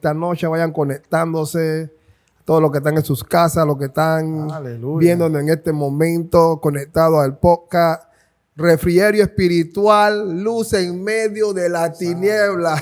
esta noche. Vayan conectándose. Todos los que están en sus casas, los que están viéndonos en este momento, conectados al podcast. Refrigerio espiritual, luz en medio de la tiniebla.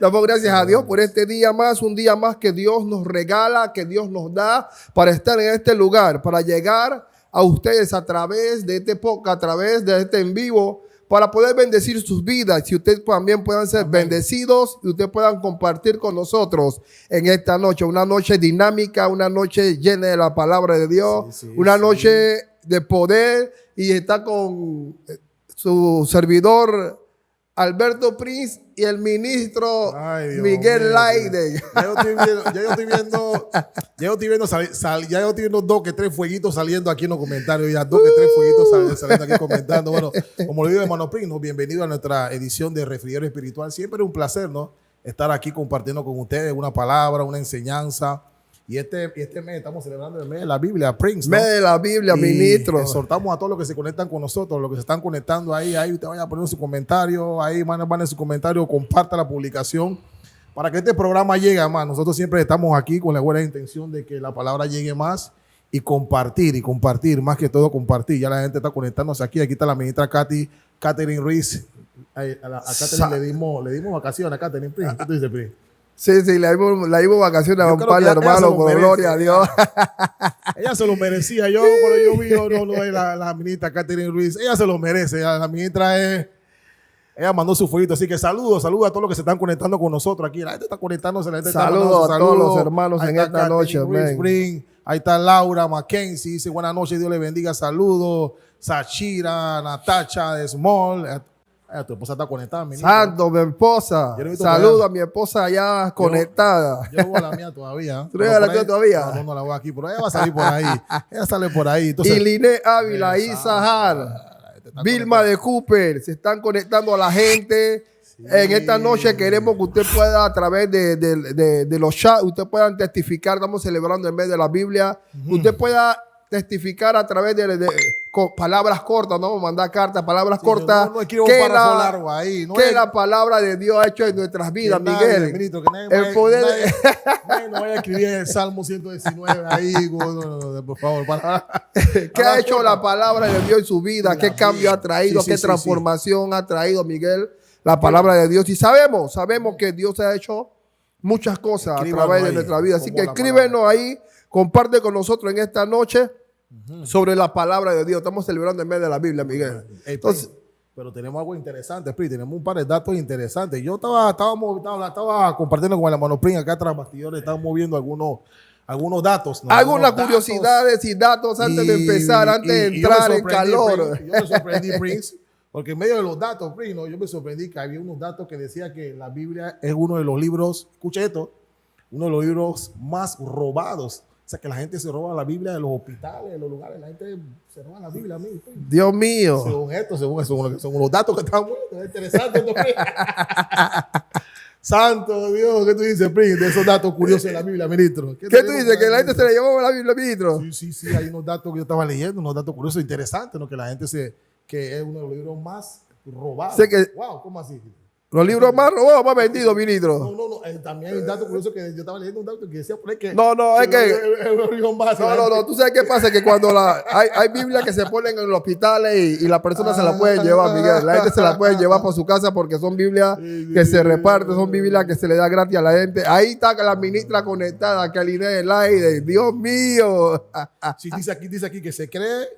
Damos gracias a Dios por este día más, un día más que Dios nos regala, que Dios nos da para estar en este lugar, para llegar a ustedes a través de este podcast, a través de este en vivo, para poder bendecir sus vidas. Si ustedes también puedan ser bendecidos y ustedes puedan compartir con nosotros en esta noche, una noche dinámica, una noche llena de la palabra de Dios, una noche de poder. Y está con su servidor Alberto Prince y el ministro Miguel Laide. Ya yo estoy viendo dos que tres fueguitos saliendo aquí en los comentarios. Ya dos que tres fueguitos saliendo aquí comentando. Bueno, como lo digo hermano Prince, ¿no? Bienvenido a nuestra edición de Refrigerio Espiritual. Siempre es un placer, ¿no? Estar aquí compartiendo con ustedes una palabra, una enseñanza. Y este mes estamos celebrando el mes de la Biblia, Prince, ¿no? Mes de la Biblia, ministro. Exhortamos a todos los que se conectan con nosotros, los que se están conectando ahí usted vaya a poner su comentario, ahí manden su comentario, comparta la publicación para que este programa llegue más. Nosotros siempre estamos aquí con la buena intención de que la palabra llegue más y compartir, más que todo compartir. Ya la gente está conectándose aquí está la ministra Catherine Ruiz. A Catherine le dimos vacaciones a Catherine Prince. ¿Qué tú dices, Prince? Sí, la dimos vacaciones a un par de hermanos, con gloria a Dios. Ella se lo merecía. Cuando yo vi la ministra Catherine Ruiz, ella se lo merece. La ministra ella mandó su fueguito. Así que saludos a todos los que se están conectando con nosotros aquí. La gente está conectándose. Saludos a todos los hermanos en esta noche. Ahí está Laura Mackenzie. Dice buenas noches, Dios le bendiga. Saludos. Sachira, Natacha de Small. Tu esposa está conectada, ministro. Santo, mi esposa. Saludo a mi esposa allá conectada. Yo no voy a la mía todavía. ¿Tú no vas a la tuya todavía? No la voy aquí, pero ella va a salir por ahí. Ella sale por ahí. Entonces, y Liné Ávila, Isahar, Vilma de Cooper, se están conectando a la gente. Sí. En esta noche queremos que usted pueda, a través de los chats, usted pueda testificar. Estamos celebrando el mes de la Biblia. Usted pueda testificar a través de palabras cortas, no mandar cartas, palabras cortas, que la palabra de Dios ha hecho en nuestras vidas, Miguel. Ministro, que nadie no vaya a escribir el Salmo 119 ahí, por favor. ¿Qué ha hecho la palabra de Dios en su vida? ¿Qué cambio ha traído? ¿Qué transformación ha traído, Miguel? La palabra de Dios. Y sabemos que Dios ha hecho muchas cosas a través de nuestra vida. Así que escríbenos ahí, comparte con nosotros en esta noche sobre la palabra de Dios. Estamos celebrando el mes de la Biblia, Miguel. Entonces, pero tenemos algo interesante, Pri. Tenemos un par de datos interesantes. Yo estaba compartiendo con el hermano Pri acá tras bastidores. Estábamos viendo algunos datos, ¿no? Algunas curiosidades y datos antes de empezar, antes de entrar en calor. Yo me sorprendí, Prince, porque en medio de los datos, Prince, ¿no? Yo me sorprendí que había unos datos que decía que la Biblia es uno de los libros, escuche esto, uno de los libros más robados. O sea, que la gente se roba la Biblia de los hospitales, de los lugares. La gente se roba la Biblia. Dios mío. Según los datos que están muy interesantes. Santo Dios, ¿qué tú dices, Prince, de esos datos curiosos de la Biblia, ministro? ¿Qué tú dices? ¿Que la gente se le llevó la Biblia, ministro? Sí, hay unos datos que yo estaba leyendo, unos datos curiosos interesantes, ¿no? Que la gente que es uno de los libros más robados. Wow, ¿cómo así? Los libros más robados, más vendidos, ministro. No. También hay un dato curioso que yo estaba leyendo un dato que decía por ahí que... No, tú sabes qué pasa, que cuando hay Biblias que se ponen en los hospitales y la persona se la puede llevar, Miguel. La gente se la puede llevar para su casa porque son Biblias que se reparten, son Biblias que se le da gratis a la gente. Ahí está la ministra conectada, que alinea el aire. Dios mío. Sí, dice aquí que se cree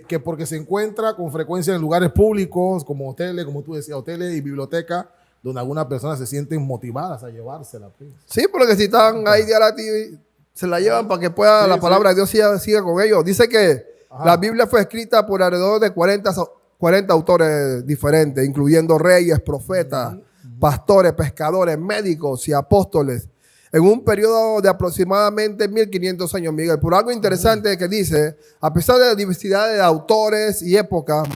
que porque se encuentra con frecuencia en lugares públicos como hoteles, como tú decías, hoteles y bibliotecas, donde algunas personas se sienten motivadas a llevársela. Sí, porque si están ahí diariamente, se la llevan para que pueda la palabra de Dios siga con ellos. Dice que la Biblia fue escrita por alrededor de 40 autores diferentes, incluyendo reyes, profetas, pastores, pescadores, médicos y apóstoles, en un periodo de aproximadamente 1500 años, Miguel. Por algo interesante que dice, a pesar de la diversidad de autores y épocas,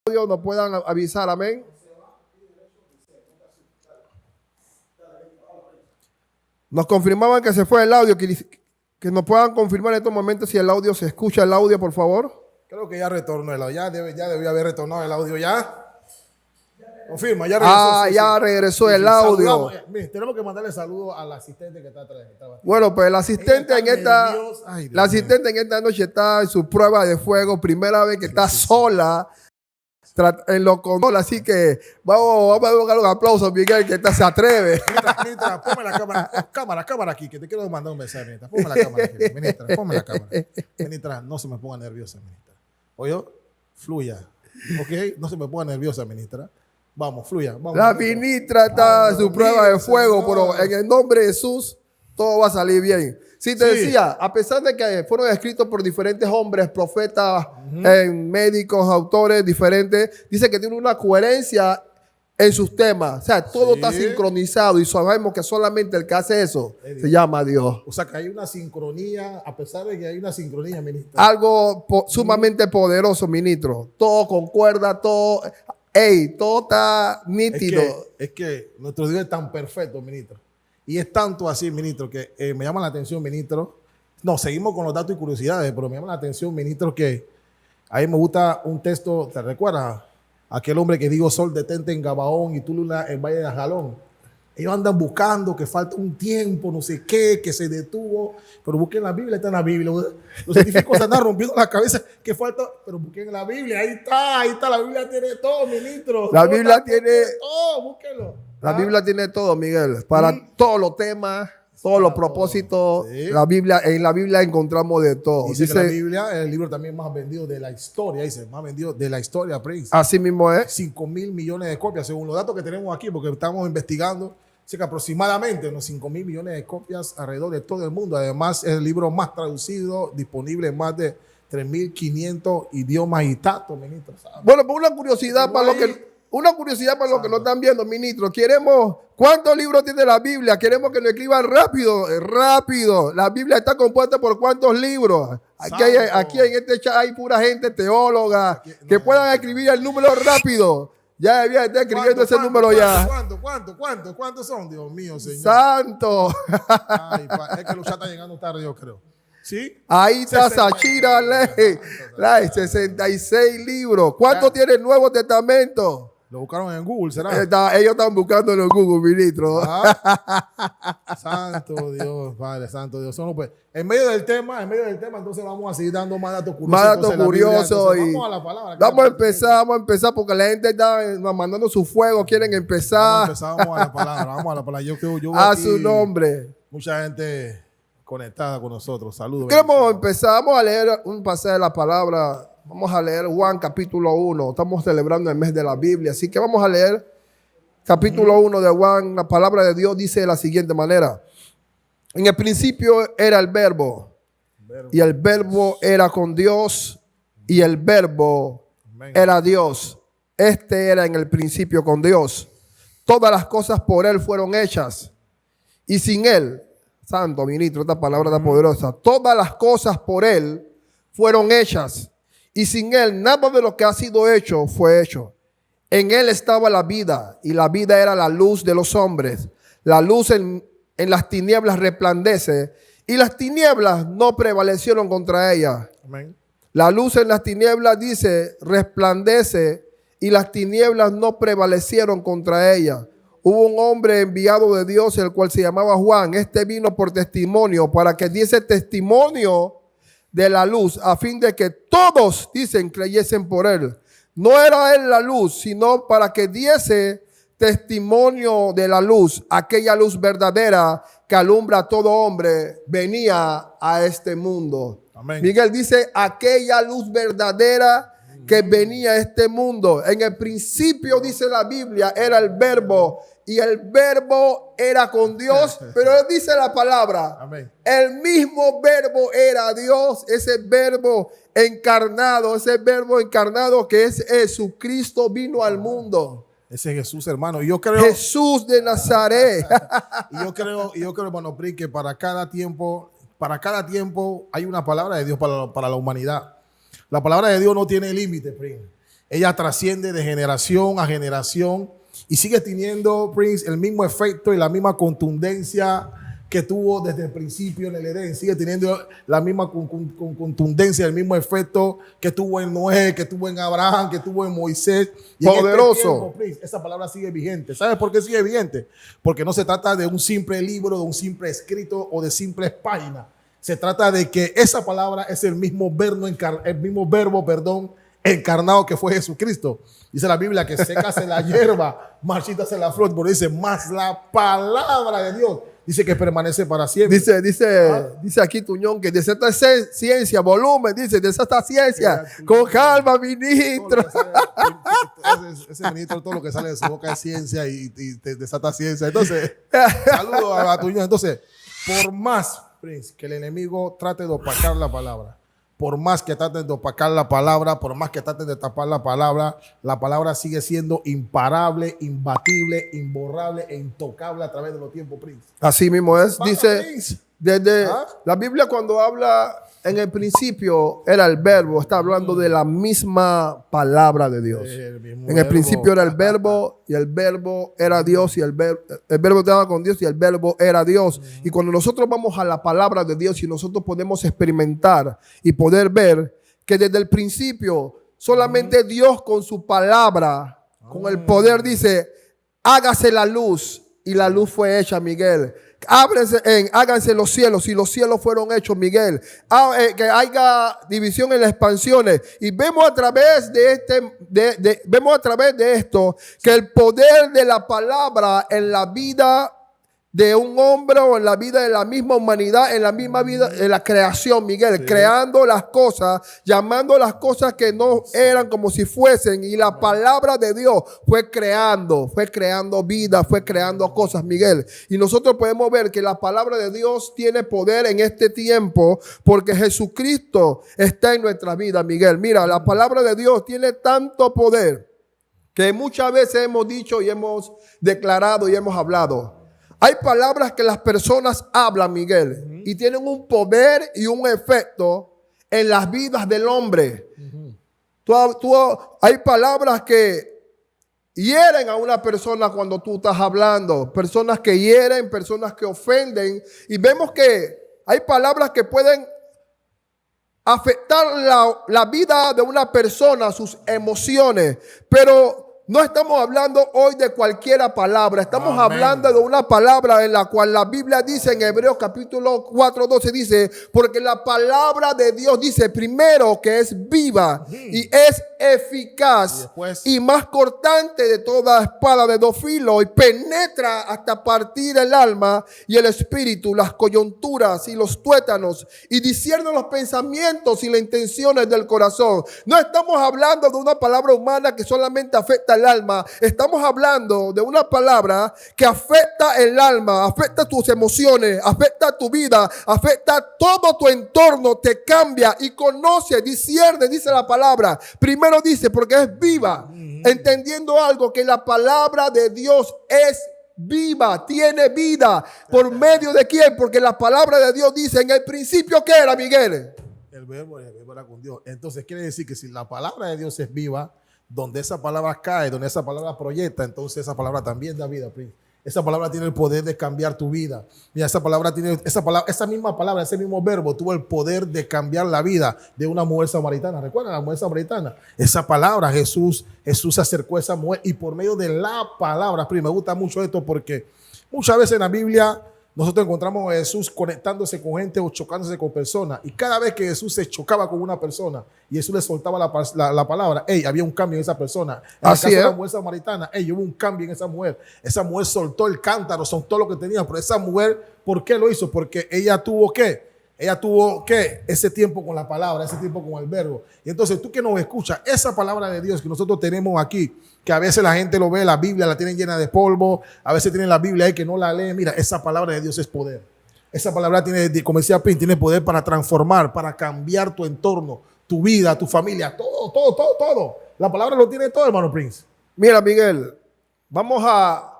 Dios nos puedan avisar, amén. Nos confirmaban que se fue el audio, que nos puedan confirmar en estos momentos si el audio se escucha, el audio, por favor. Creo que ya retornó el audio, ya debió haber retornado el audio ya. Confirma, ya regresó. Sí, Ya sí. regresó el audio. Miren, tenemos que mandarle saludos al asistente que está atrás. Bueno, pues el asistente Ella en está esta, nerviosa. Ay, Dios la asistente en esta noche está en su prueba de fuego, primera vez que está sola en lo control, así que vamos a dar un aplauso a Miguel que se atreve. Ministra, ponme la cámara aquí, que te quiero mandar un mensaje, ministra. Ponme la cámara aquí, ministra, ponme la cámara. Ministra, no se me ponga nerviosa, ministra. Oye, fluya, ¿ok? No se me ponga nerviosa, ministra. Vamos, fluya. Vamos, La ministra está en su prueba de fuego, Señor. pero en el nombre de Jesús todo va a salir bien. Sí, te decía, a pesar de que fueron escritos por diferentes hombres, profetas, médicos, autores diferentes, dice que tiene una coherencia en sus temas. O sea, todo está sincronizado y sabemos que solamente el que hace eso se llama Dios. O sea, que hay una sincronía, a pesar de que hay una sincronía, ministra. Algo sumamente poderoso, ministro. Todo concuerda, todo está nítido. Es que nuestro Dios es tan perfecto, ministro. Y es tanto así, ministro, que me llama la atención, ministro. No, seguimos con los datos y curiosidades, pero me llama la atención, ministro, que a mí me gusta un texto, ¿te recuerdas? Aquel hombre que dijo, sol detente en Gabaón y tú luna en Valle de Ajalón. Ellos andan buscando que falta un tiempo, no sé qué, que se detuvo, pero busquen la Biblia, está en la Biblia. Los científicos se andan rompiendo la cabeza, que falta, pero busquen la Biblia, ahí está, la Biblia tiene todo, ministro. La Biblia tiene todo, búsquenlo. La Biblia tiene todo, Miguel, para todos los temas, todos los propósitos. Sí. En la Biblia encontramos de todo. Dice que la Biblia es el libro también más vendido de la historia, dice, más vendido de la historia, Prince. Así mismo es. 5.000 millones de copias, según los datos que tenemos aquí, porque estamos investigando. Así que aproximadamente unos 5.000 millones de copias alrededor de todo el mundo. Además, es el libro más traducido, disponible en más de 3.500 idiomas y tantos, ministro. ¿Sabes? Bueno, pues una curiosidad para los que no están viendo, ministro. ¿Cuántos libros tiene la Biblia? Queremos que nos escriban rápido. La Biblia está compuesta por ¿cuántos libros? Aquí en este chat hay pura gente teóloga que puedan escribir el número rápido. Ya debía estar escribiendo ese número ya. ¿Cuántos son? Dios mío, Señor. ¡Santo! Ay, es que los chats están llegando tarde, yo creo. ¿Sí? Ahí está Sachira Ley, 66 libros. ¿Cuántos tiene el Nuevo Testamento? Lo buscaron en Google, ¿será? Ellos están buscándolo en Google, ministro. Santo Dios, Padre, Santo Dios. Pues, en medio del tema, entonces vamos a seguir dando más datos curiosos. Más datos curiosos. Vamos a la palabra. Vamos a empezar porque la gente está mandando su fuego, quieren empezar. Vamos a la palabra. Yo a su nombre. Mucha gente conectada con nosotros. Saludos. Queremos empezar, vamos a leer un pasaje de la palabra. Vamos a leer Juan capítulo 1. Estamos celebrando el mes de la Biblia, así que vamos a leer capítulo 1 de Juan. La palabra de Dios dice de la siguiente manera. En el principio era el verbo. Y el verbo era con Dios y el verbo era Dios. Este era en el principio con Dios. Todas las cosas por él fueron hechas y sin él, santo ministro, esta palabra tan poderosa, todas las cosas por él fueron hechas y sin él nada de lo que ha sido hecho fue hecho. En él estaba la vida y la vida era la luz de los hombres. La luz en las tinieblas resplandece y las tinieblas no prevalecieron contra ella. Amén. La luz en las tinieblas, dice, resplandece y las tinieblas no prevalecieron contra ella. Hubo un hombre enviado de Dios, el cual se llamaba Juan. Este vino por testimonio, para que diese testimonio de la luz, a fin de que todos, dicen, creyesen por él. No era él la luz, sino para que diese testimonio de la luz, aquella luz verdadera que alumbra a todo hombre, venía a este mundo. Amén. Miguel dice, aquella luz verdadera que venía a este mundo. En el principio, dice la Biblia, era el verbo y el verbo era con Dios, pero dice la palabra, amén, el mismo verbo era Dios, ese verbo encarnado que es Jesucristo vino al mundo. Ese es Jesús, hermano. Y yo creo, Jesús de Nazaret. y yo creo, hermano Pri, que para cada tiempo hay una palabra de Dios para la humanidad. La palabra de Dios no tiene límite, Prince. Ella trasciende de generación a generación y sigue teniendo, Prince, el mismo efecto y la misma contundencia que tuvo desde el principio en el Edén, sigue teniendo la misma contundencia, el mismo efecto que tuvo en Noé, que tuvo en Abraham, que tuvo en Moisés. Y poderoso. En este tiempo, esa palabra sigue vigente. ¿Sabes por qué sigue vigente? Porque no se trata de un simple libro, de un simple escrito o de simples páginas. Se trata de que esa palabra es el mismo verbo, encarnado que fue Jesucristo. Dice la Biblia que secase la hierba, marchítase la flor, pero dice más la palabra de Dios. Dice que permanece para siempre. Dice aquí Tuñón que de esta ciencia, volumen, dice, de esta ciencia, con calma, ministro. Ese ministro, todo lo que sale de su boca es ciencia y desata ciencia. Entonces, saludo a Tuñón. Entonces, por más, Prince, que el enemigo trate de opacar la palabra, por más que traten de opacar la palabra, por más que traten de tapar la palabra sigue siendo imparable, imbatible, imborrable e intocable a través de los tiempos, Prince. Así mismo es. Dice, desde la Biblia cuando habla en el principio era el verbo, está hablando de la misma palabra de Dios. En el principio era el verbo y el verbo era Dios y el verbo estaba con Dios y el verbo era Dios. Y cuando nosotros vamos a la palabra de Dios y nosotros podemos experimentar y poder ver que desde el principio solamente Dios con su palabra, con el poder dice, hágase la luz y la luz fue hecha, Miguel. Háganse los cielos y los cielos fueron hechos, Miguel. Que haya división en las expansiones. Y vemos a través de esto que el poder de la palabra en la vida de un hombre o en la vida de la misma humanidad, en la misma vida de la creación, Miguel, creando las cosas, llamando las cosas que no eran como si fuesen, y la palabra de Dios fue creando vida, fue creando cosas, Miguel. Y nosotros podemos ver que la palabra de Dios tiene poder en este tiempo porque Jesucristo está en nuestra vida, Miguel. Mira, la palabra de Dios tiene tanto poder que muchas veces hemos dicho y hemos declarado y hemos hablado. Hay palabras que las personas hablan, Miguel, y tienen un poder y un efecto en las vidas del hombre. Hay palabras que hieren a una persona cuando tú estás hablando, personas que hieren, personas que ofenden, y vemos que hay palabras que pueden afectar la vida de una persona, sus emociones, pero no estamos hablando hoy de cualquier palabra. Estamos hablando de una palabra en la cual la Biblia dice en Hebreos capítulo 4:12 dice, porque la palabra de Dios dice primero que es viva y es eficaz y más cortante de toda espada de dos filos y penetra hasta partir el alma y el espíritu, las coyunturas y los tuétanos y discierne los pensamientos y las intenciones del corazón. No estamos hablando de una palabra humana que solamente afecta el alma. Estamos hablando de una palabra que afecta el alma, afecta tus emociones, afecta tu vida, afecta todo tu entorno, te cambia y conoce, discierne, dice la palabra. Primero dice porque es viva, entendiendo algo, que la palabra de Dios es viva, tiene vida. ¿Por medio de quién? Porque la palabra de Dios dice en el principio, ¿qué era, Miguel? El verbo era con Dios. Entonces quiere decir que si la palabra de Dios es viva, donde esa palabra cae, donde esa palabra proyecta, entonces esa palabra también da vida, Prince. Esa palabra tiene el poder de cambiar tu vida. Mira, esa misma palabra, ese mismo verbo tuvo el poder de cambiar la vida de una mujer samaritana. ¿Recuerdan la mujer samaritana? Esa palabra, Jesús se acercó a esa mujer y por medio de la palabra, Prince, me gusta mucho esto porque muchas veces en la Biblia nosotros encontramos a Jesús conectándose con gente o chocándose con personas. Y cada vez que Jesús se chocaba con una persona y Jesús le soltaba la palabra, había un cambio en esa persona. En el caso de la mujer samaritana, hubo un cambio en esa mujer. Esa mujer soltó el cántaro, soltó lo que tenía. Pero esa mujer, ¿por qué lo hizo? Porque ella tuvo ¿qué? Ese tiempo con la palabra, ese tiempo con el verbo. Y entonces tú que nos escuchas, esa palabra de Dios que nosotros tenemos aquí, que a veces la gente lo ve, la Biblia la tienen llena de polvo, a veces tienen la Biblia ahí que no la leen. Mira, esa palabra de Dios es poder. Esa palabra tiene, como decía Pin, tiene poder para transformar, para cambiar tu entorno, tu vida, tu familia, todo. La palabra lo tiene todo, hermano Prince. Mira, Miguel, vamos a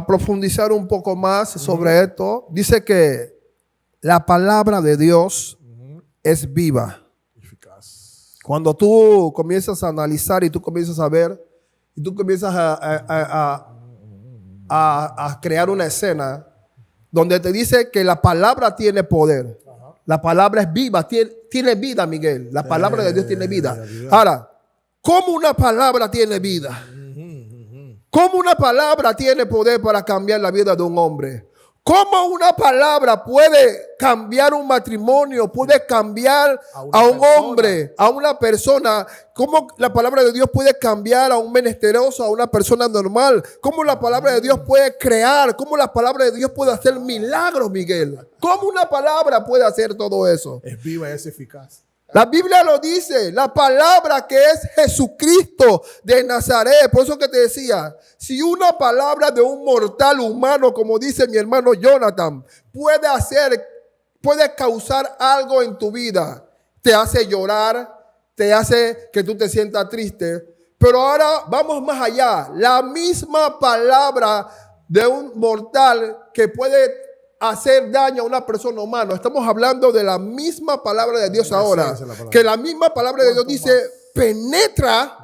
profundizar un poco más sobre esto. Dice que la palabra de Dios es viva. Eficaz. Cuando tú comienzas a analizar y tú comienzas a ver y tú comienzas a crear una escena, donde te dice que la palabra tiene poder. La palabra es viva, tiene vida, Miguel. La palabra de Dios tiene vida. Ahora, ¿cómo una palabra tiene vida? ¿Cómo una palabra tiene poder para cambiar la vida de un hombre? ¿Cómo una palabra puede cambiar un matrimonio? Puede cambiar a un hombre, a una persona. ¿Cómo la palabra de Dios puede cambiar a un menesteroso, a una persona normal? ¿Cómo la palabra de Dios puede crear? ¿Cómo la palabra de Dios puede hacer milagros, Miguel? ¿Cómo una palabra puede hacer todo eso? Es viva y es eficaz. La Biblia lo dice, la palabra que es Jesucristo de Nazaret. Por eso que te decía, si una palabra de un mortal humano, como dice mi hermano Jonathan, puede causar algo en tu vida, te hace llorar, te hace que tú te sientas triste. Pero ahora vamos más allá. La misma palabra de un mortal que puede hacer daño a una persona humana. Estamos hablando de la misma palabra de Dios ahora. Que la misma palabra de Dios dice, penetra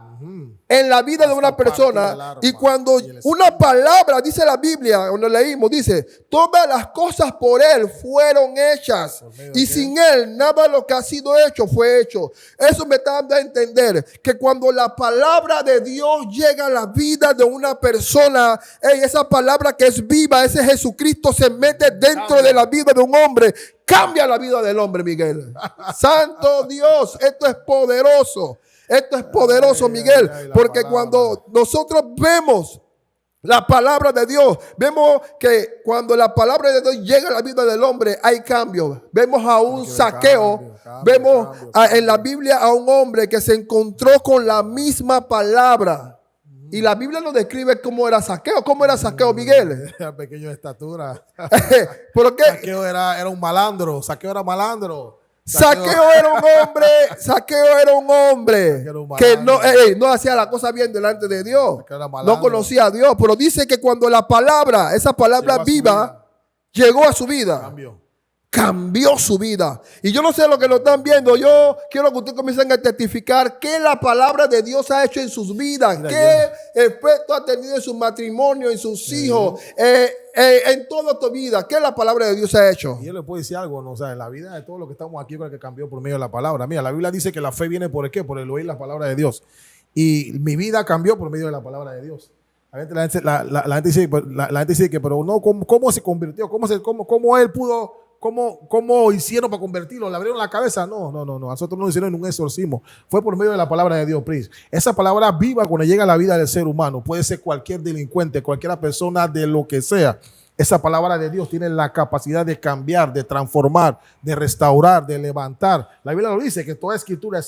en la vida de una persona. Y cuando una palabra, dice la Biblia, cuando leímos, dice, todas las cosas por Él fueron hechas. Y sin Él, nada de lo que ha sido hecho fue hecho. Eso me está dando a entender que cuando la palabra de Dios llega a la vida de una persona, esa palabra que es viva, ese Jesucristo se mete dentro de la vida de un hombre. Cambia la vida del hombre, Miguel. Santo Dios, esto es poderoso. Esto es poderoso, Miguel, porque cuando nosotros vemos la palabra de Dios, vemos que cuando la palabra de Dios llega a la vida del hombre, hay cambio. Vemos a un Zaqueo, vemos en la Biblia a un hombre que se encontró con la misma palabra. Y la Biblia nos describe cómo era Zaqueo. ¿Cómo era Zaqueo, Miguel? Era pequeño de estatura. ¿Por qué? Zaqueo era un malandro. Zaqueo era malandro. Zaqueo era un hombre que no hacía la cosa bien delante de Dios. No conocía a Dios, pero dice que cuando esa palabra viva, llegó a su vida. Cambió su vida. Y yo no sé lo que lo están viendo. Yo quiero que ustedes comiencen a testificar qué la palabra de Dios ha hecho en sus vidas. Qué efecto ha tenido en su matrimonio, en sus hijos, en toda tu vida. ¿Qué la palabra de Dios ha hecho? Y yo le puedo decir algo, ¿no? O sea, en la vida de todos los que estamos aquí, creo que cambió por medio de la palabra. Mira, la Biblia dice que la fe viene por el qué, por el oír la palabra de Dios. Y mi vida cambió por medio de la palabra de Dios. La gente dice que, pero no, ¿cómo se convirtió? ¿Cómo él pudo? ¿Cómo hicieron para convertirlo? ¿Le abrieron la cabeza? No. Nosotros no lo hicieron en un exorcismo. Fue por medio de la palabra de Dios, Pris. Esa palabra viva cuando llega a la vida del ser humano. Puede ser cualquier delincuente, cualquier persona de lo que sea. Esa palabra de Dios tiene la capacidad de cambiar, de transformar, de restaurar, de levantar. La Biblia lo dice, que toda escritura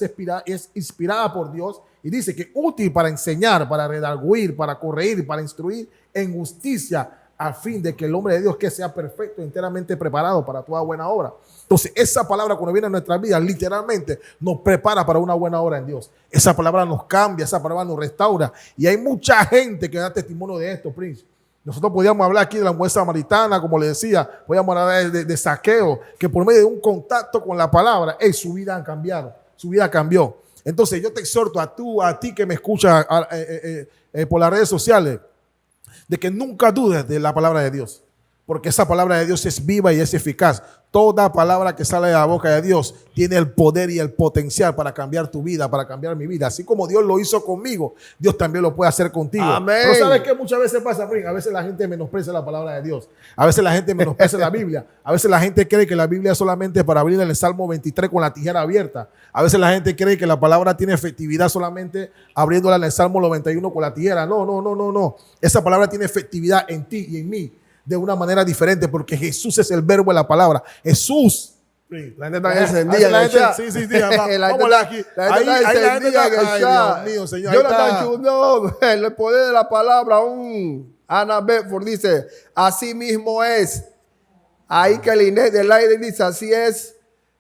es inspirada por Dios y dice que es útil para enseñar, para redarguir, para corregir, para instruir en justicia, a fin de que el hombre de Dios que sea perfecto, enteramente preparado para toda buena obra. Entonces, esa palabra cuando viene a nuestras vidas, literalmente nos prepara para una buena obra en Dios. Esa palabra nos cambia, esa palabra nos restaura. Y hay mucha gente que da testimonio de esto, Prince. Nosotros podíamos hablar aquí de la mujer samaritana, como le decía, podíamos hablar de Zaqueo, que por medio de un contacto con la palabra, su vida ha cambiado, su vida cambió. Entonces, yo te exhorto a ti que me escuchas por las redes sociales, de que nunca dudes de la palabra de Dios, porque esa palabra de Dios es viva y es eficaz. Toda palabra que sale de la boca de Dios tiene el poder y el potencial para cambiar tu vida, para cambiar mi vida. Así como Dios lo hizo conmigo, Dios también lo puede hacer contigo. Amén. Pero ¿sabes qué muchas veces pasa, Frin? A veces la gente menosprecia la palabra de Dios. A veces la gente menosprecia la Biblia. A veces la gente cree que la Biblia es solamente para abrir el Salmo 23 con la tijera abierta. A veces la gente cree que la palabra tiene efectividad solamente abriéndola en el Salmo 91 con la tijera. No. Esa palabra tiene efectividad en ti y en mí de una manera diferente, porque Jesús es el verbo de la palabra. Jesús. La gente está encendida. Sí. Vamos aquí. Ahí la gente está encendida. Dios mío, Señor. Yo el poder de la palabra. Ana Bedford dice, así mismo es. Ahí que el Inés del aire dice, así es.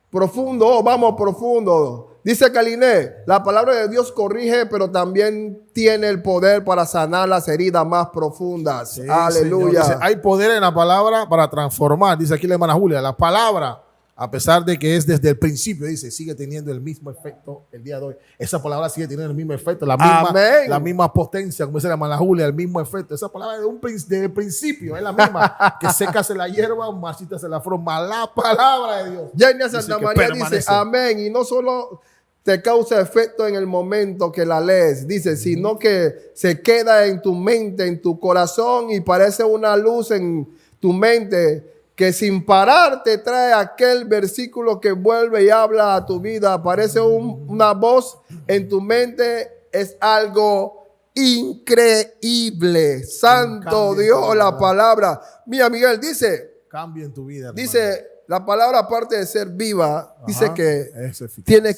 Profundo, vamos profundo. Dice Caliné, la palabra de Dios corrige, pero también tiene el poder para sanar las heridas más profundas. Sí, aleluya. Dice, hay poder en la palabra para transformar. Dice aquí la hermana Julia, la palabra A pesar de que es desde el principio, dice, sigue teniendo el mismo efecto el día de hoy. Esa palabra sigue teniendo el mismo efecto, la misma potencia, como dice la hermana Julia, el mismo efecto. Esa palabra desde el principio es la misma. Que secase la hierba, marchítase la flor. La palabra de Dios. Yenia Santa María dice, amén. Y no solo te causa efecto en el momento que la lees, dice, sino que se queda en tu mente, en tu corazón y parece una luz en tu mente que sin parar te trae aquel versículo que vuelve y habla a tu vida. Parece una voz en tu mente. Es algo increíble. Santo Dios, la palabra. Mira, Miguel, dice. Cambia en tu vida, hermano. Dice, la palabra aparte de ser viva, dice que tiene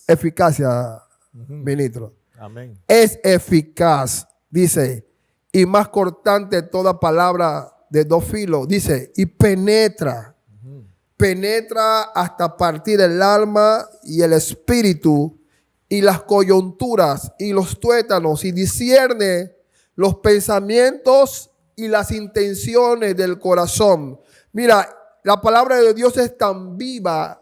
eficacia, ministro. Amén. Es eficaz, dice, y más cortante toda palabra de dos filos, dice, y penetra hasta partir el alma y el espíritu y las coyunturas y los tuétanos y discierne los pensamientos y las intenciones del corazón. Mira, la palabra de Dios es tan viva,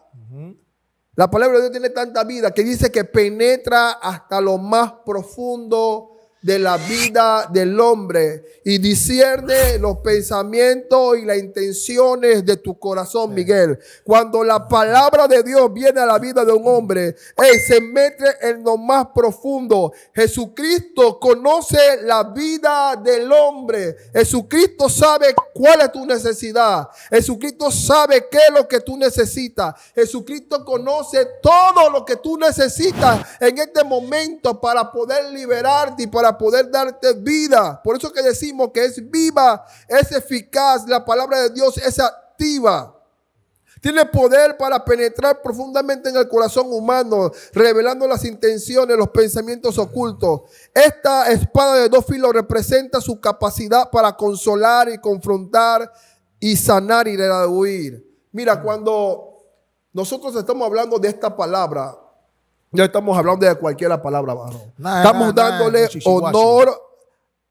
la palabra de Dios tiene tanta vida que dice que penetra hasta lo más profundo de la vida del hombre y discierne los pensamientos y las intenciones de tu corazón, Miguel. Cuando la palabra de Dios viene a la vida de un hombre, se mete en lo más profundo. Jesucristo conoce la vida del hombre. Jesucristo sabe cuál es tu necesidad. Jesucristo sabe qué es lo que tú necesitas. Jesucristo conoce todo lo que tú necesitas en este momento para poder liberarte y para poder darte vida. Por eso que decimos que es viva, es eficaz. La palabra de Dios es activa. Tiene poder para penetrar profundamente en el corazón humano, revelando las intenciones, los pensamientos ocultos. Esta espada de dos filos representa su capacidad para consolar y confrontar y sanar y redarguir. Mira, cuando nosotros estamos hablando de esta palabra, ya estamos hablando de cualquier palabra, varón. Estamos dándole honor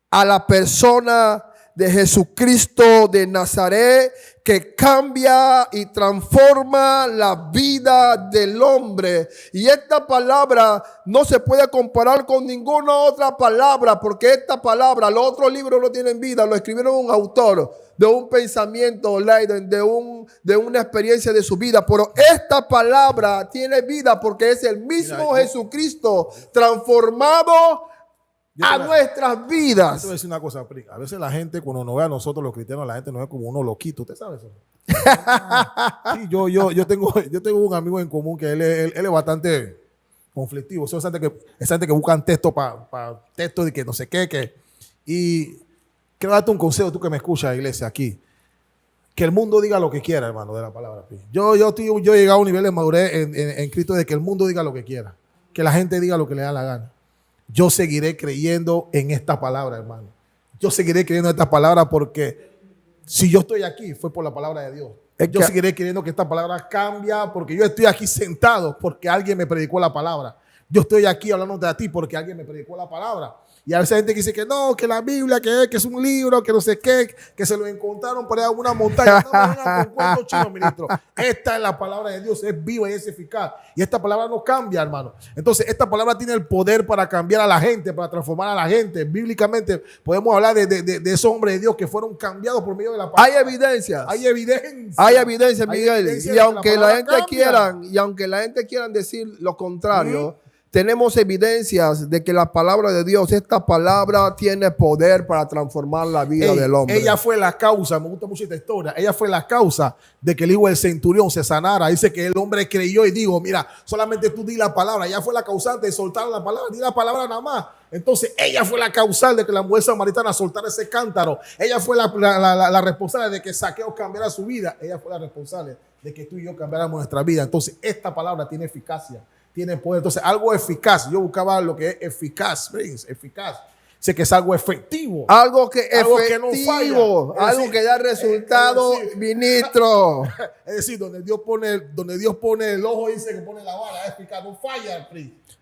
a la persona de Jesucristo de Nazaret, que cambia y transforma la vida del hombre. Y esta palabra no se puede comparar con ninguna otra palabra, porque esta palabra, los otros libros no tienen vida, lo escribieron un autor de un pensamiento, de una experiencia de su vida. Pero esta palabra tiene vida porque es el mismo Jesucristo transformado a nuestras vidas. Te voy a decir una cosa, a veces la gente, cuando nos ve a nosotros los cristianos, la gente nos ve como unos loquitos. ¿Usted sabe eso? Sí, yo tengo un amigo en común que él es bastante conflictivo. Son gente que buscan texto para texto de que no sé qué. Y quiero darte un consejo, tú que me escuchas, iglesia, aquí. Que el mundo diga lo que quiera, hermano, de la palabra. Yo he llegado a un nivel de madurez en Cristo de que el mundo diga lo que quiera. Que la gente diga lo que le da la gana. Yo seguiré creyendo en esta palabra, hermano. Yo seguiré creyendo en esta palabra porque si yo estoy aquí fue por la palabra de Dios. Yo seguiré creyendo que esta palabra cambia porque yo estoy aquí sentado porque alguien me predicó la palabra. Yo estoy aquí hablando de ti porque alguien me predicó la palabra. Y a veces hay gente que dice que no, que la Biblia, que es un libro, que no sé qué, que se lo encontraron por ahí en una montaña. No me vengan con cuentos chinos, ministro. Esta es la palabra de Dios, es viva y es eficaz. Y esta palabra no cambia, hermano. Entonces, esta palabra tiene el poder para cambiar a la gente, para transformar a la gente. Bíblicamente podemos hablar de esos hombres de Dios que fueron cambiados por medio de la palabra. Hay evidencias. Hay evidencia. Hay evidencia, Miguel. Hay evidencia y aunque la gente quieran decir lo contrario, tenemos evidencias de que la palabra de Dios, esta palabra tiene poder para transformar la vida del hombre. Ella fue la causa, me gusta mucho esta historia, ella fue la causa de que el hijo del centurión se sanara. Dice que el hombre creyó y dijo, mira, solamente tú di la palabra. Ella fue la causante de soltar la palabra, di la palabra nada más. Entonces ella fue la causal de que la mujer samaritana soltara ese cántaro. Ella fue la responsable de que Zaqueo cambiara su vida. Ella fue la responsable de que tú y yo cambiáramos nuestra vida. Entonces esta palabra tiene eficacia, tiene poder. Entonces algo eficaz, yo buscaba lo que es eficaz, eficaz. Sé que es algo efectivo. Algo que no efectivo, falla. Algo que da resultado, ministro. Es decir, donde Dios pone el ojo, dice que pone la vara, es eficaz, no falla.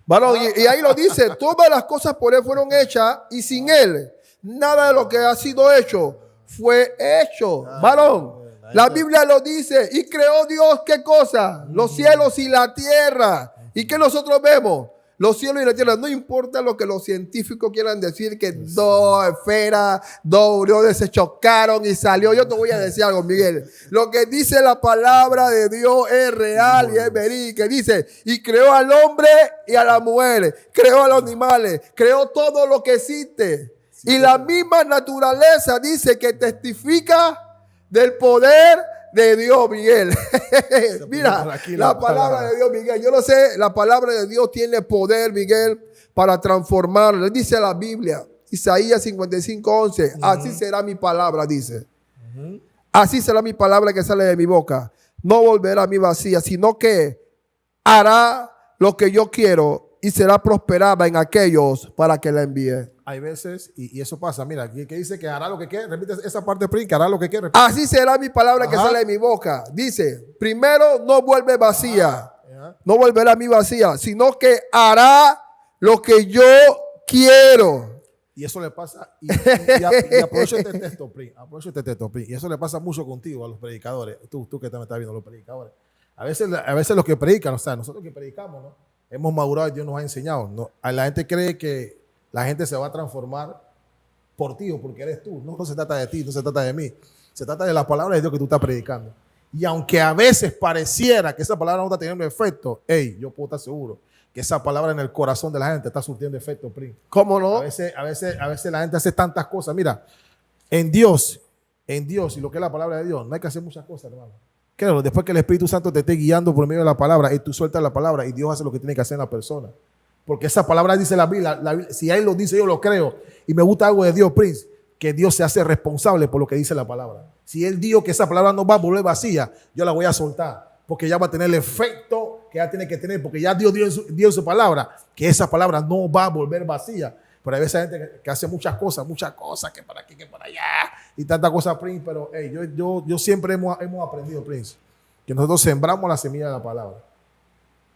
Bueno, y ahí lo dice, todas las cosas por él fueron hechas y sin él nada de lo que ha sido hecho fue hecho. Varón, La Biblia lo dice. Y creó Dios, ¿qué cosa? Los cielos y la tierra. ¿Y qué nosotros vemos? Los cielos y la tierra. No importa lo que los científicos quieran decir, que dos esferas, dos auroras se chocaron y salió. Yo te voy a decir algo, Miguel. Lo que dice la palabra de Dios es real y es verídico. Dice, y creó al hombre y a la mujer. Creó a los animales. Creó todo lo que existe. Y la misma naturaleza dice que testifica del poder de Dios, Miguel. Mira, la palabra de Dios, Miguel. Yo no sé, la palabra de Dios tiene poder, Miguel, para transformar. Le dice la Biblia, Isaías 55:11, así será mi palabra, dice. Así será mi palabra que sale de mi boca. No volverá a mí vacía, sino que hará lo que yo quiero y será prosperada en aquellos para que la envíe. Hay veces, y eso pasa, mira, que dice que hará lo que quiere, repite esa parte, que hará lo que quiere. Así será mi palabra que sale de mi boca. Dice, primero no vuelve vacía, no volverá a mí vacía, sino que hará lo que yo quiero. Y eso le pasa, y aprovecho este texto, Pri, y eso le pasa mucho contigo a los predicadores, tú que también estás viendo los predicadores. A veces los que predican, o sea, nosotros que predicamos, ¿no? Hemos madurado y Dios nos ha enseñado, ¿no? La gente cree que la gente se va a transformar por ti o porque eres tú. No se trata de ti, no se trata de mí. Se trata de la palabra de Dios que tú estás predicando. Y aunque a veces pareciera que esa palabra no está teniendo efecto, yo puedo estar seguro que esa palabra en el corazón de la gente está surtiendo efecto, Pri. ¿Cómo no? A veces la gente hace tantas cosas. Mira, en Dios y lo que es la palabra de Dios, no hay que hacer muchas cosas, hermano. Claro, después que el Espíritu Santo te esté guiando por medio de la palabra y tú sueltas la palabra y Dios hace lo que tiene que hacer en la persona. Porque esa palabra dice la Biblia, si Él lo dice, yo lo creo. Y me gusta algo de Dios, Prince, que Dios se hace responsable por lo que dice la palabra. Si Él dijo que esa palabra no va a volver vacía, yo la voy a soltar. Porque ya va a tener el efecto que ya tiene que tener. Porque ya Dios dio en su palabra, que esa palabra no va a volver vacía. Pero hay veces gente que hace muchas cosas, que para aquí, que para allá. Y tantas cosas, Prince. Pero yo siempre hemos aprendido, Prince, que nosotros sembramos la semilla de la palabra.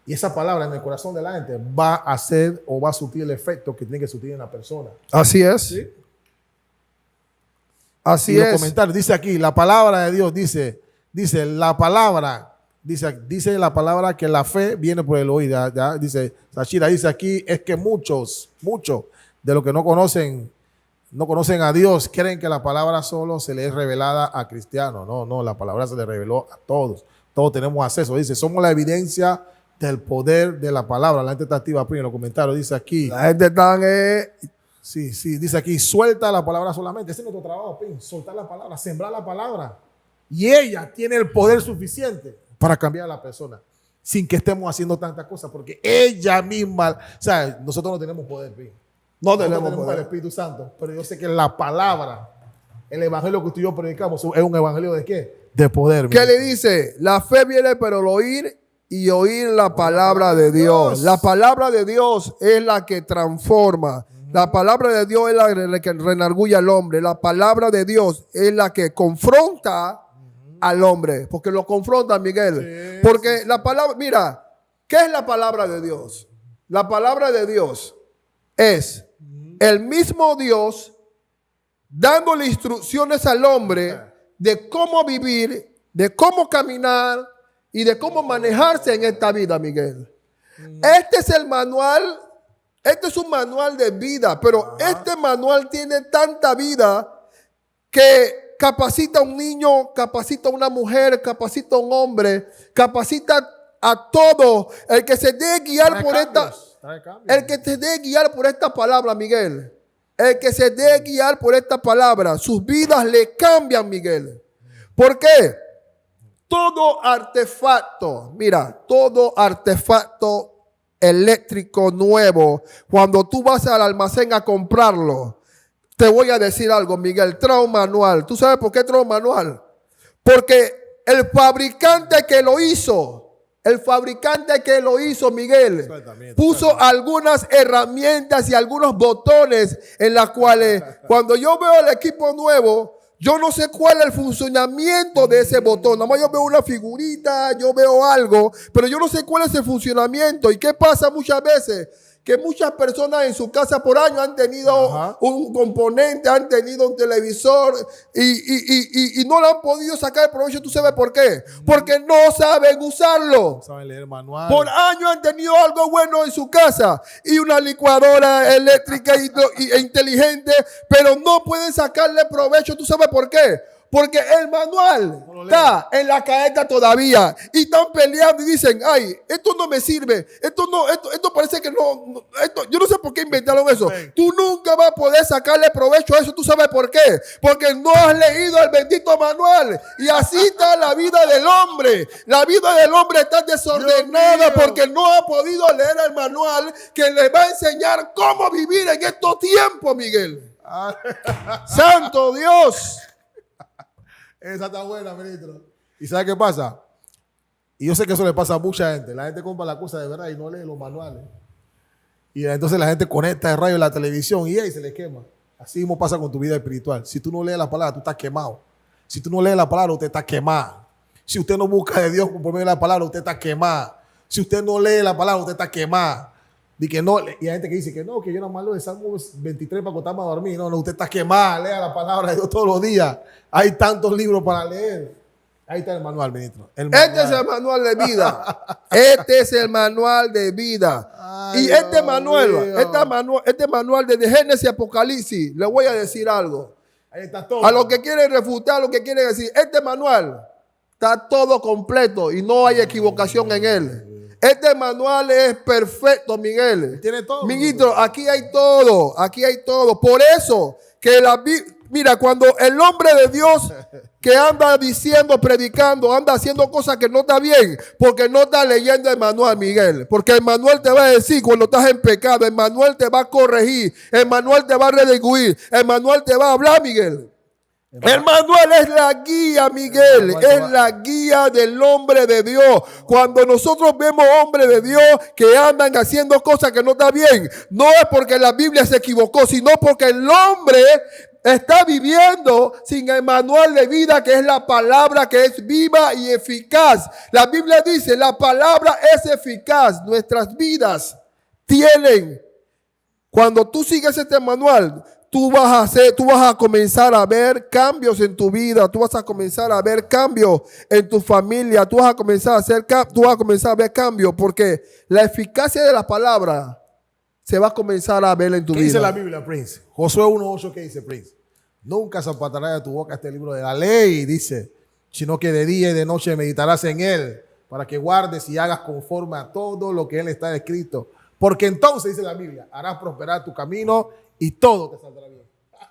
Y esa palabra en el corazón de la gente va a hacer o va a surtir el efecto que tiene que surtir en la persona. Así es. ¿Sí? Así y los es. comentarios, dice aquí, la palabra de Dios dice la palabra que la fe viene por el oír. Ya, dice Sachira, dice aquí, es que muchos de los que no conocen a Dios creen que la palabra solo se le es revelada a cristianos. No, la palabra se le reveló a todos. Todos tenemos acceso. Dice, somos la evidencia del poder de la palabra. La gente está activa, en los comentarios. Dice aquí. La gente está Sí, dice aquí, suelta la palabra solamente. Ese es nuestro trabajo, soltar la palabra, sembrar la palabra. Y ella tiene el poder suficiente para cambiar a la persona sin que estemos haciendo tantas cosas, porque ella misma, o sea, nosotros no tenemos poder, no tenemos poder. El Espíritu Santo, pero yo sé que la palabra, el evangelio que tú y yo predicamos es un evangelio de ¿qué? De poder. ¿Qué le dice? La fe viene por el oír y oír la palabra de Dios. La palabra de Dios es la que transforma. La palabra de Dios es la que renarguye al hombre. La palabra de Dios es la que confronta al hombre. Porque lo confronta, Miguel. Porque la palabra, mira, ¿qué es la palabra de Dios? La palabra de Dios es el mismo Dios dándole instrucciones al hombre de cómo vivir, de cómo caminar y de cómo manejarse en esta vida, Miguel. Este es el manual. Este es un manual de vida, pero este manual tiene tanta vida que capacita a un niño, capacita a una mujer, capacita a un hombre, capacita a todo el que se deje guiar por esta palabra, Miguel. El que se deje guiar por esta palabra, sus vidas le cambian, Miguel. ¿Por qué? Todo artefacto eléctrico nuevo, cuando tú vas al almacén a comprarlo, te voy a decir algo, Miguel, trae un manual. ¿Tú sabes por qué trae un manual? Porque el fabricante que lo hizo, Miguel, puso algunas herramientas y algunos botones en las cuales cuando yo veo el equipo nuevo, yo no sé cuál es el funcionamiento de ese botón. Nada más yo veo una figurita, yo veo algo, pero yo no sé cuál es el funcionamiento. ¿Y qué pasa muchas veces? que muchas personas en su casa por años han tenido un componente, han tenido un televisor y no lo han podido sacar el provecho. ¿Tú sabes por qué? Porque no saben usarlo. No saben leer manual. Por años han tenido algo bueno en su casa y una licuadora eléctrica e inteligente, pero no pueden sacarle provecho. ¿Tú sabes por qué? Porque el manual está en la caeta todavía y están peleando y dicen, ay, esto no me sirve, esto parece que no, yo no sé por qué inventaron eso. Okay. Tú nunca vas a poder sacarle provecho a eso. ¿Tú sabes por qué? Porque no has leído el bendito manual. Y así está la vida del hombre. La vida del hombre está desordenada porque no ha podido leer el manual que le va a enseñar cómo vivir en estos tiempos, Miguel. ¡Santo Dios! Esa está buena, ministro. ¿Y sabe qué pasa? Y yo sé que eso le pasa a mucha gente. La gente compra la cosa de verdad y no lee los manuales. Y entonces la gente conecta el radio y la televisión y ahí se le quema. Así mismo pasa con tu vida espiritual. Si tú no lees la palabra, tú estás quemado. Si tú no lees la palabra, usted está quemado. Si usted no busca de Dios por medio de la palabra, usted está quemado. Si usted no lee la palabra, usted está quemado. Y que no, y hay gente que dice que no, que yo nada más leo el Salmo 23 para acostarme a dormir. No, usted está quemado, lea la palabra de Dios todos los días. Hay tantos libros para leer. Ahí está el manual, ministro. Este es el manual de vida. Este es el manual de vida. Ay, y este manual desde Génesis y Apocalipsis, le voy a decir algo. Ahí está todo. A los que quieren refutar, lo que quieren decir, este manual está todo completo y no hay equivocación en él. Este manual es perfecto, Miguel. Tiene todo. Ministro, aquí hay todo. Aquí hay todo. Por eso que mira, cuando el hombre de Dios que anda diciendo, predicando, anda haciendo cosas que no está bien, porque no está leyendo el manual, Miguel. Porque el manual te va a decir cuando estás en pecado, el manual te va a corregir, el manual te va a redarguir, el manual te va a hablar, Miguel. El manual es la guía, Miguel, es la guía del hombre de Dios. Cuando nosotros vemos hombres de Dios que andan haciendo cosas que no están bien, no es porque la Biblia se equivocó, sino porque el hombre está viviendo sin el manual de vida, que es la palabra, que es viva y eficaz. La Biblia dice, la palabra es eficaz. Nuestras vidas tienen, cuando tú sigues este manual, tú vas a comenzar a ver cambios en tu vida, tú vas a comenzar a ver cambios en tu familia, tú vas a comenzar a ver cambios, porque la eficacia de la palabra se va a comenzar a ver en tu vida. ¿Qué dice la Biblia, Prince? Josué 1:8, ¿qué dice, Prince? Nunca se apartará de tu boca este libro de la ley, dice, sino que de día y de noche meditarás en él, para que guardes y hagas conforme a todo lo que él está escrito. Porque entonces, dice la Biblia, harás prosperar tu camino y todo te saldrá bien.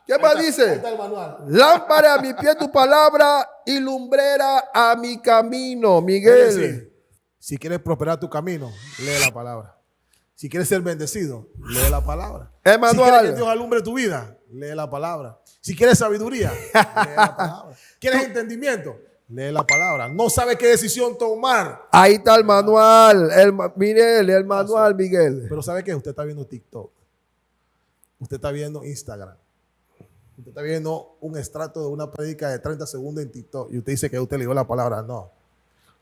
¿Qué más dice? Ahí está el manual. Lámpara a mi pie tu palabra y lumbrera a mi camino, Miguel. Es decir, si quieres prosperar tu camino, lee la palabra. Si quieres ser bendecido, lee la palabra. El manual. Si quieres que Dios alumbre tu vida, lee la palabra. Si quieres sabiduría, lee la palabra. ¿Quieres entendimiento? Lee la palabra. No sabes qué decisión tomar. Ahí está el manual. El manual, Miguel. Pero ¿sabe qué? Usted está viendo TikTok. Usted está viendo Instagram. Usted está viendo un extracto de una prédica de 30 segundos en TikTok. Y usted dice que usted leyó la palabra. No.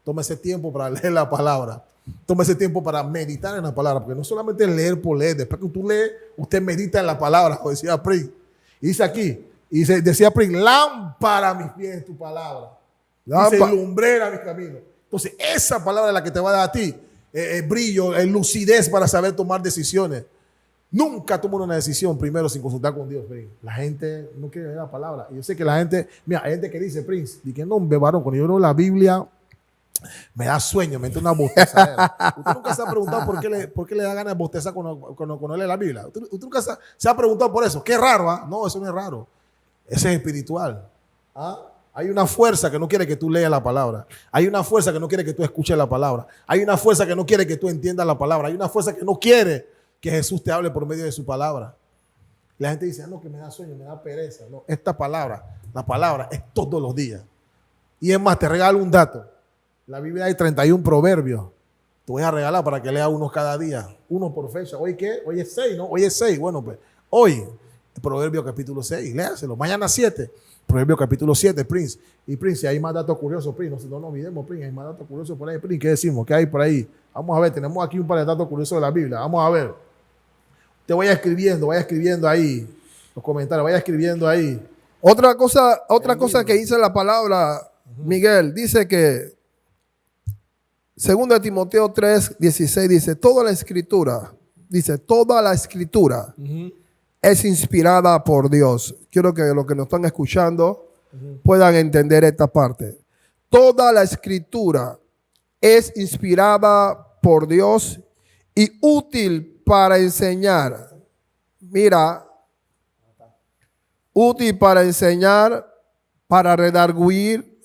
Tómese tiempo para leer la palabra. Tómese tiempo para meditar en la palabra. Porque no solamente leer por leer. Después que tú lees, usted medita en la palabra. Como decía Prince. Y dice aquí. Y decía Prince, lámpara a mis pies tu palabra. Dice, lumbrera mis caminos. Entonces, esa palabra es la que te va a dar a ti brillo, lucidez para saber tomar decisiones. Nunca toma una decisión primero sin consultar con Dios. La gente no quiere leer la palabra. Y yo sé que la gente, mira, hay gente que dice, Prince, di que no, varón, cuando yo leo la Biblia, me da sueño, me entra una bostezadera. Usted nunca se ha preguntado por qué le da ganas de bostezar cuando lee la Biblia. Usted nunca se ha preguntado por eso. Qué raro, ¿ah? No, eso no es raro. Eso es espiritual. ¿Ah? Hay una fuerza que no quiere que tú leas la palabra. Hay una fuerza que no quiere que tú escuches la palabra. Hay una fuerza que no quiere que tú entiendas la palabra. Hay una fuerza que no quiere que Jesús te hable por medio de su palabra. La gente dice, no, que me da sueño, me da pereza. No, esta palabra, la palabra es todos los días. Y es más, te regalo un dato. En la Biblia hay 31 proverbios. Te voy a regalar para que leas unos cada día. Uno por fecha. ¿Hoy qué? Hoy es 6, ¿no? Hoy es 6. Bueno, pues hoy, Proverbio capítulo 6. Léaselo. Mañana 7. Proverbio capítulo 7, Prince. Y Prince, si hay más datos curiosos, Prince. No nos olvidemos, Prince. Hay más datos curiosos por ahí, Prince. ¿Qué decimos? ¿Qué hay por ahí? Vamos a ver. Tenemos aquí un par de datos curiosos de la Biblia. Vamos a ver. Te vaya escribiendo ahí los comentarios, vaya escribiendo ahí. Otra cosa que dice la palabra, Miguel, dice que 2 Timoteo 3:16 dice, toda la escritura es inspirada por Dios. Quiero que los que nos están escuchando puedan entender esta parte. Toda la escritura es inspirada por Dios y útil para enseñar. Mira, útil para enseñar, para redarguir,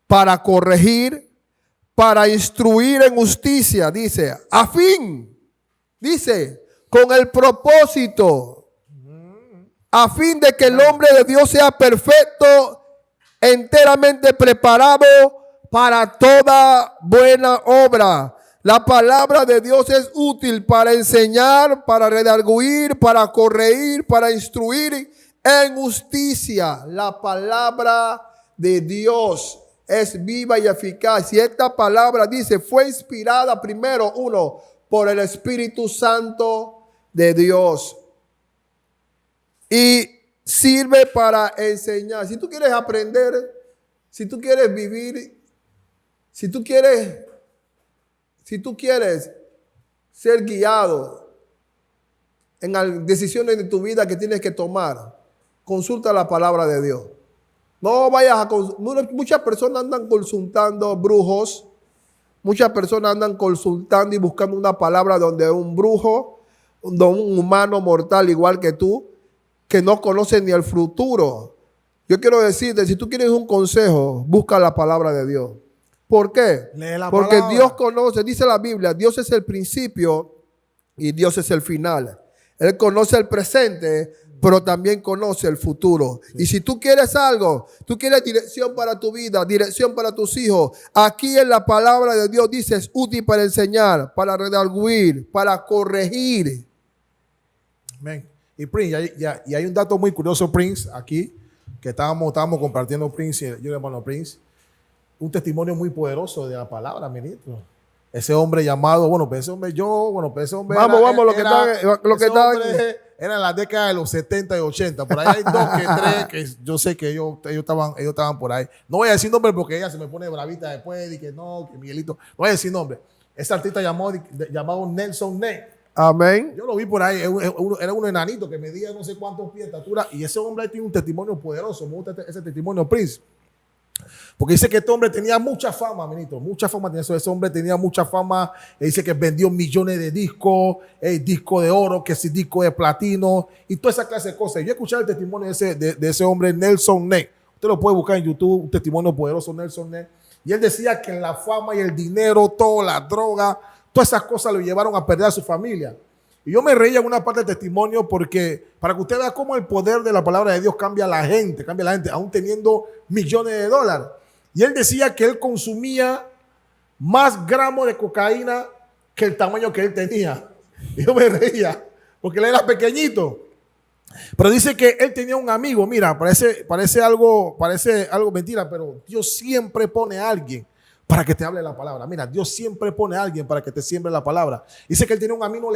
para corregir, para instruir en justicia, dice, con el propósito, a fin de que el hombre de Dios sea perfecto, enteramente preparado para toda buena obra. La palabra de Dios es útil para enseñar, para redarguir, para corregir, para instruir en justicia. La palabra de Dios es viva y eficaz. Y esta palabra dice, fue inspirada primero, por el Espíritu Santo de Dios. Y sirve para enseñar. Si tú quieres aprender, si tú quieres vivir, si tú quieres ser guiado en las decisiones de tu vida que tienes que tomar, consulta la palabra de Dios. No vayas a consultar. Muchas personas andan consultando brujos. Muchas personas andan consultando y buscando una palabra donde un brujo, donde un humano mortal igual que tú, que no conoce ni el futuro. Yo quiero decirte, si tú quieres un consejo, busca la palabra de Dios. ¿Por qué? Porque palabra. Dios conoce, dice la Biblia, Dios es el principio y Dios es el final. Él conoce el presente, pero también conoce el futuro. Sí. Y si tú quieres algo, tú quieres dirección para tu vida, dirección para tus hijos, aquí en la palabra de Dios dice, es útil para enseñar, para redarguir, para corregir. Amén. Y Prince, y hay un dato muy curioso, Prince, aquí, que estábamos compartiendo, Prince, yo hermano Prince, un testimonio muy poderoso de la palabra, ministro. Ese hombre llamado, vamos, era en la década de los 70 y 80. Por ahí hay 2 que 3 que yo sé que ellos estaban por ahí. No voy a decir nombre porque ella se me pone bravita después y que no, que Miguelito. No voy a decir nombre. Ese artista llamado Nelson Nate. Amén. Yo lo vi por ahí. Era un enanito que medía no sé cuántos pies de estatura. Y ese hombre tiene un testimonio poderoso. Me gusta ese testimonio, Prince. Porque dice que este hombre tenía mucha fama, ministro, mucha fama tenía eso. Ese hombre tenía mucha fama. Dice que vendió millones de discos, disco de oro, que sí, disco de platino y toda esa clase de cosas. Yo he escuchado el testimonio de ese hombre, Nelson Nate. Usted lo puede buscar en YouTube, un testimonio poderoso, Nelson Nate. Y él decía que la fama y el dinero, toda la droga, todas esas cosas lo llevaron a perder a su familia. Y yo me reía en una parte del testimonio porque para que usted vea cómo el poder de la palabra de Dios cambia a la gente, aún teniendo millones de dólares. Y él decía que él consumía más gramos de cocaína que el tamaño que él tenía. Y yo me reía porque él era pequeñito. Pero dice que él tenía un amigo, mira, parece algo mentira, pero Dios siempre pone a alguien para que te hable la palabra. Mira, Dios siempre pone a alguien para que te siembre la palabra. Dice que él tiene un amigo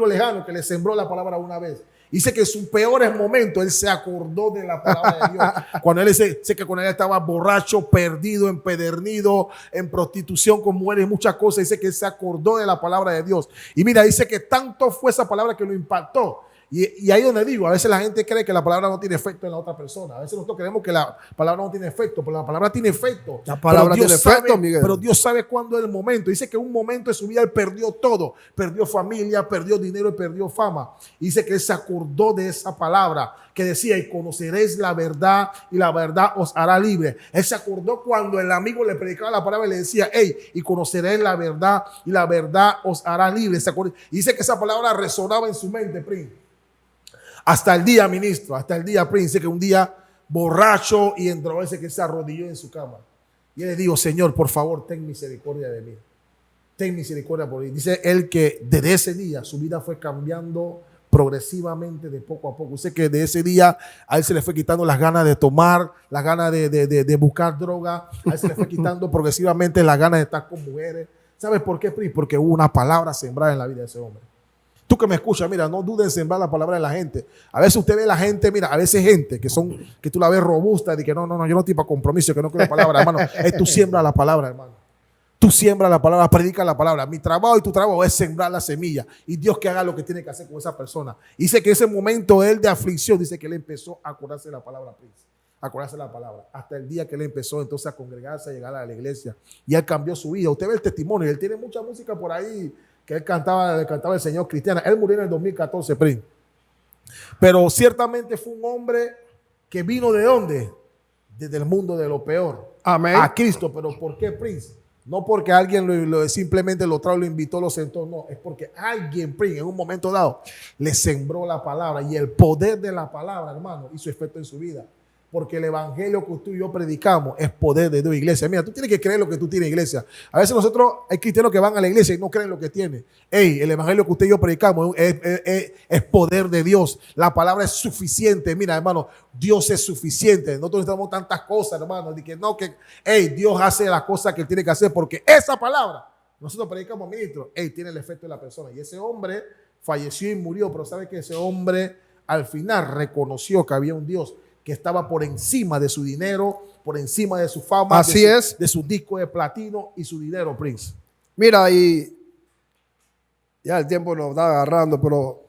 lejano que le sembró la palabra una vez. Dice que en sus peores momentos él se acordó de la palabra de Dios. Cuando él dice que cuando él estaba borracho, perdido, empedernido, en prostitución con mujeres, muchas cosas, dice que él se acordó de la palabra de Dios. Y mira, dice que tanto fue esa palabra que lo impactó. Y ahí donde digo, a veces la gente cree que la palabra no tiene efecto en la otra persona. A veces nosotros creemos que la palabra no tiene efecto, pero la palabra tiene efecto. La palabra tiene efecto, Miguel. Pero Dios sabe cuándo es el momento. Dice que un momento de su vida él perdió todo. Perdió familia, perdió dinero y perdió fama. Y dice que él se acordó de esa palabra que decía, y conoceréis la verdad y la verdad os hará libre. Él se acordó cuando el amigo le predicaba la palabra y le decía, hey, y conoceréis la verdad y la verdad os hará libre. Se acordó. Y dice que esa palabra resonaba en su mente, Prince. Hasta el día, ministro, hasta el día, Prince, que un día borracho y entró ese que se arrodilló en su cama. Y él le dijo, Señor, por favor, ten misericordia de mí. Ten misericordia por mí. Dice él que desde ese día su vida fue cambiando progresivamente de poco a poco. Dice que de ese día a él se le fue quitando las ganas de tomar, las ganas de buscar droga. A él se le fue quitando progresivamente las ganas de estar con mujeres. ¿Sabes por qué, Prince? Porque hubo una palabra sembrada en la vida de ese hombre. Tú que me escuchas, mira, no dudes en sembrar la palabra de la gente. A veces usted ve la gente, mira, a veces gente que tú la ves robusta y que no, yo no estoy para compromiso, que no quiero palabra, hermano. Tú siembra la palabra, hermano. Tú siembras la palabra, predica la palabra. Mi trabajo y tu trabajo es sembrar la semilla. Y Dios que haga lo que tiene que hacer con esa persona. Dice que ese momento él de aflicción, dice que él empezó a acordarse de la palabra, a acordarse de la palabra. Hasta el día que él empezó entonces a congregarse, a llegar a la iglesia. Y él cambió su vida. Usted ve el testimonio. Él tiene mucha música por ahí que él cantaba el Señor cristiana. Él murió en el 2014, Prince. Pero ciertamente fue un hombre que vino ¿de dónde? Desde el mundo de lo peor. Amén. A Cristo. ¿Pero por qué, Prince? No porque alguien simplemente lo trajo, lo invitó, lo sentó. No, es porque alguien, Prince, en un momento dado, le sembró la palabra. Y el poder de la palabra, hermano, hizo efecto en su vida. Porque el evangelio que tú y yo predicamos es poder de Dios, iglesia. Mira, tú tienes que creer lo que tú tienes, iglesia. A veces nosotros, hay cristianos que van a la iglesia y no creen lo que tienen. El evangelio que usted y yo predicamos es poder de Dios. La palabra es suficiente. Mira, hermano, Dios es suficiente. Nosotros necesitamos tantas cosas, hermano. De que no, que Dios hace las cosas que él tiene que hacer porque esa palabra, nosotros predicamos, ministro, tiene el efecto de la persona. Y ese hombre falleció y murió, pero sabe que ese hombre al final reconoció que había un Dios que estaba por encima de su dinero, por encima de su fama, Así es. De su disco de platino y su dinero, Prince. Mira, y ya el tiempo nos está agarrando, pero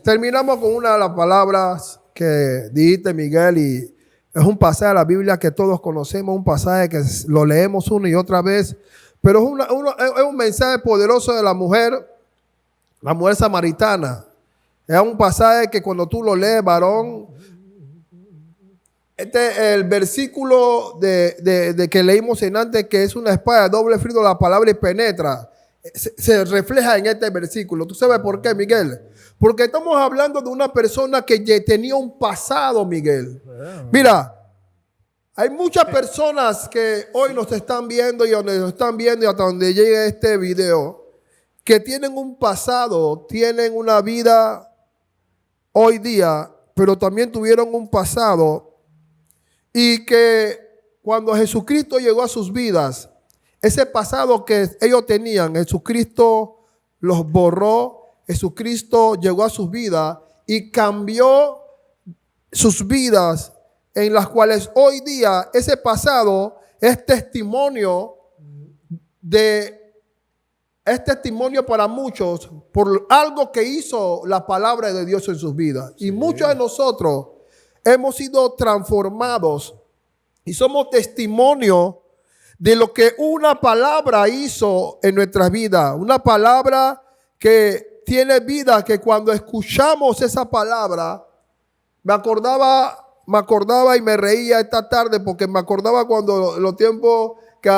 terminamos con una de las palabras que dijiste, Miguel, y es un pasaje de la Biblia que todos conocemos, un pasaje que lo leemos una y otra vez, pero es un mensaje poderoso de la mujer samaritana. Es un pasaje que cuando tú lo lees, varón, el versículo de que leímos en antes, que es una espada de doble filo, la palabra y penetra, se refleja en este versículo. ¿Tú sabes por qué, Miguel? Porque estamos hablando de una persona que tenía un pasado, Miguel. Mira, hay muchas personas que hoy nos están viendo y donde nos están viendo y hasta donde llegue este video, que tienen un pasado, tienen una vida hoy día, pero también tuvieron un pasado. Y que cuando Jesucristo llegó a sus vidas, ese pasado que ellos tenían, Jesucristo los borró, Jesucristo llegó a sus vidas y cambió sus vidas, en las cuales hoy día ese pasado es testimonio para muchos por algo que hizo la palabra de Dios en sus vidas. Sí. Y muchos de nosotros hemos sido transformados y somos testimonio de lo que una palabra hizo en nuestras vidas. Una palabra que tiene vida, que cuando escuchamos esa palabra, me acordaba y me reía esta tarde porque me acordaba cuando los tiempos que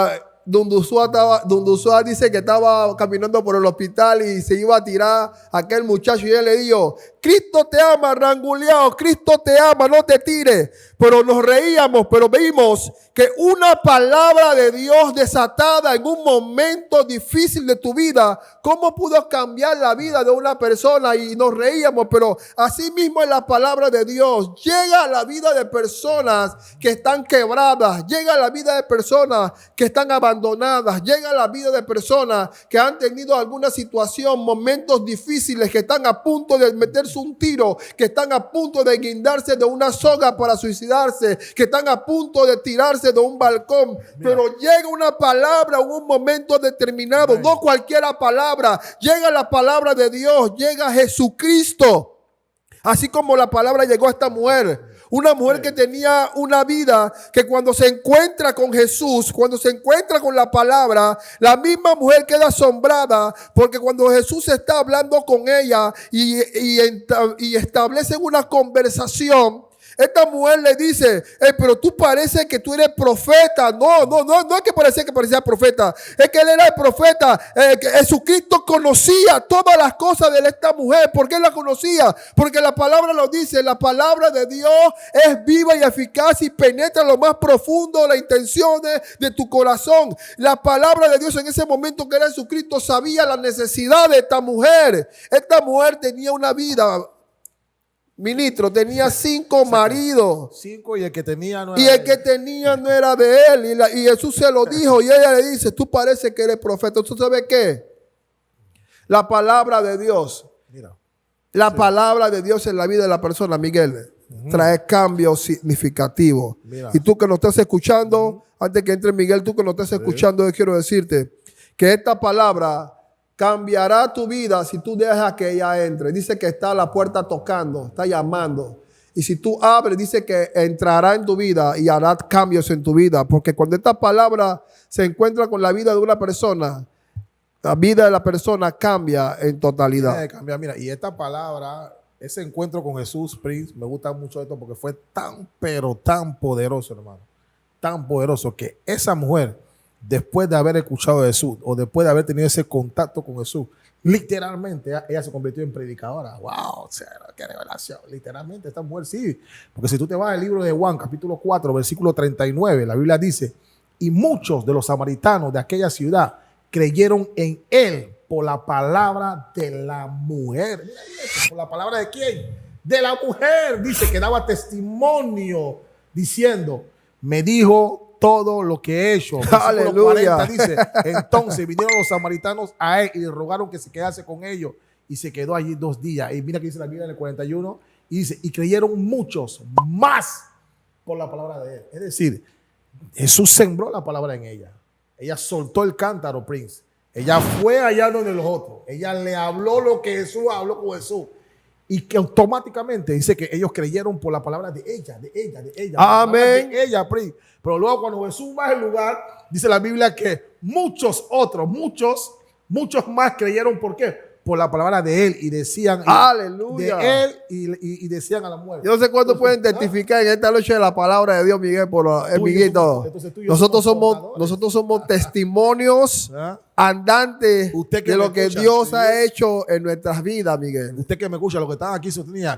Dundusua dice que estaba caminando por el hospital y se iba a tirar a aquel muchacho y él le dijo: Cristo te ama, ranguleado, Cristo te ama, no te tires. Pero nos reíamos, pero vimos que una palabra de Dios desatada en un momento difícil de tu vida, ¿cómo pudo cambiar la vida de una persona? Y nos reíamos, pero así mismo es la palabra de Dios. Llega a la vida de personas que están quebradas, llega a la vida de personas que están abandonadas, llega a la vida de personas que han tenido alguna situación, momentos difíciles, que están a punto de meterse un tiro, que están a punto de guindarse de una soga para suicidarse, que están a punto de tirarse de un balcón. Mira. Pero llega una palabra en un momento determinado. Amén. No cualquiera palabra, llega la palabra de Dios, llega Jesucristo. Así como la palabra llegó a esta mujer. Una mujer que tenía una vida que cuando se encuentra con Jesús, cuando se encuentra con la palabra, la misma mujer queda asombrada, porque cuando Jesús está hablando con ella y establece una conversación, esta mujer le dice: pero tú pareces que tú eres profeta. No es que parecía profeta, es que él era el profeta. Que Jesucristo conocía todas las cosas de esta mujer. ¿Por qué la conocía? Porque la palabra lo dice: la palabra de Dios es viva y eficaz y penetra lo más profundo de las intenciones de tu corazón. La palabra de Dios en ese momento, que era Jesucristo, sabía la necesidad de esta mujer. Esta mujer tenía una vida, ministro, tenía 5 maridos. 5 y el que tenía no era de él. Y Jesús se lo dijo y ella le dice: tú pareces que eres profeta. ¿Tú sabes qué? La palabra de Dios Mira. La palabra de Dios en la vida de la persona, Miguel, trae cambios significativos. Mira. Y tú que nos estás escuchando, antes que entre Miguel, tú que nos estás escuchando, yo quiero decirte que esta palabra cambiará tu vida si tú dejas que ella entre. Dice que está a la puerta tocando, está llamando. Y si tú abres, dice que entrará en tu vida y hará cambios en tu vida. Porque cuando esta palabra se encuentra con la vida de una persona, la vida de la persona cambia en totalidad. Cambia, mira, y esta palabra, ese encuentro con Jesús, Prince, me gusta mucho esto porque fue tan, pero tan poderoso, hermano. Tan poderoso que esa mujer, después de haber escuchado a Jesús o después de haber tenido ese contacto con Jesús, literalmente ella se convirtió en predicadora. ¡Wow! ¡Qué revelación! Literalmente esta mujer sí. Porque si tú te vas al libro de Juan, capítulo 4, versículo 39, la Biblia dice, y muchos de los samaritanos de aquella ciudad creyeron en él por la palabra de la mujer. Mira eso, ¿por la palabra de quién? De la mujer. Dice que daba testimonio diciendo, me dijo todo lo que he hecho. Aleluya. 40 dice, entonces vinieron los samaritanos a él y le rogaron que se quedase con ellos y se quedó allí 2 días. Y mira que dice la Biblia en el 41 y dice, y creyeron muchos más por la palabra de él. Es decir, Jesús sembró la palabra en ella. Ella soltó el cántaro, Prince. Ella fue allá donde los otros. Ella le habló lo que Jesús habló con Jesús. Y que automáticamente dice que ellos creyeron por la palabra de ella, de ella, de ella. Amén. De ella, Prince. Pero luego cuando Jesús va al lugar, dice la Biblia que muchos otros, muchos más creyeron. ¿Por qué? Por la palabra de él y decían aleluya de él y decían a la muerte. Yo no sé cuántos pueden identificar en esta noche la palabra de Dios, Miguel, Miguelito. Nosotros somos testimonios andantes de lo que Dios ha hecho en nuestras vidas, Miguel. Usted que me escucha, los que están aquí,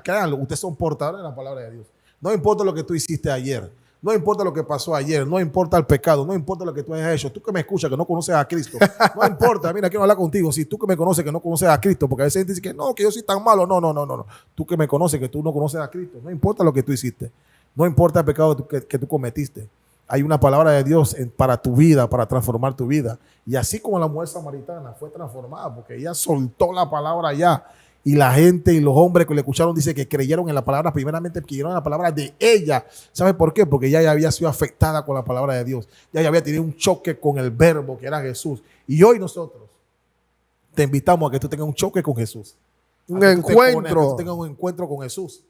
créanlo, ustedes son portadores de la palabra de Dios. No importa lo que tú hiciste ayer. No importa lo que pasó ayer, no importa el pecado, no importa lo que tú hayas hecho. Tú que me escuchas, que no conoces a Cristo, no importa, mira, quiero hablar contigo. Si tú que me conoces, que no conoces a Cristo, porque a veces dice que no, que yo soy tan malo. No. Tú que me conoces, que tú no conoces a Cristo, no importa lo que tú hiciste, no importa el pecado que tú cometiste. Hay una palabra de Dios para tu vida, para transformar tu vida. Y así como la mujer samaritana fue transformada, porque ella soltó la palabra allá. Y la gente y los hombres que le escucharon dice que creyeron en la palabra, primeramente creyeron en la palabra de ella. ¿Sabe por qué? Porque ella ya había sido afectada con la palabra de Dios. Ya había tenido un choque con el verbo que era Jesús. Y hoy nosotros te invitamos a que tú tengas un choque con Jesús. Un encuentro. Que tú tengas un encuentro con Jesús.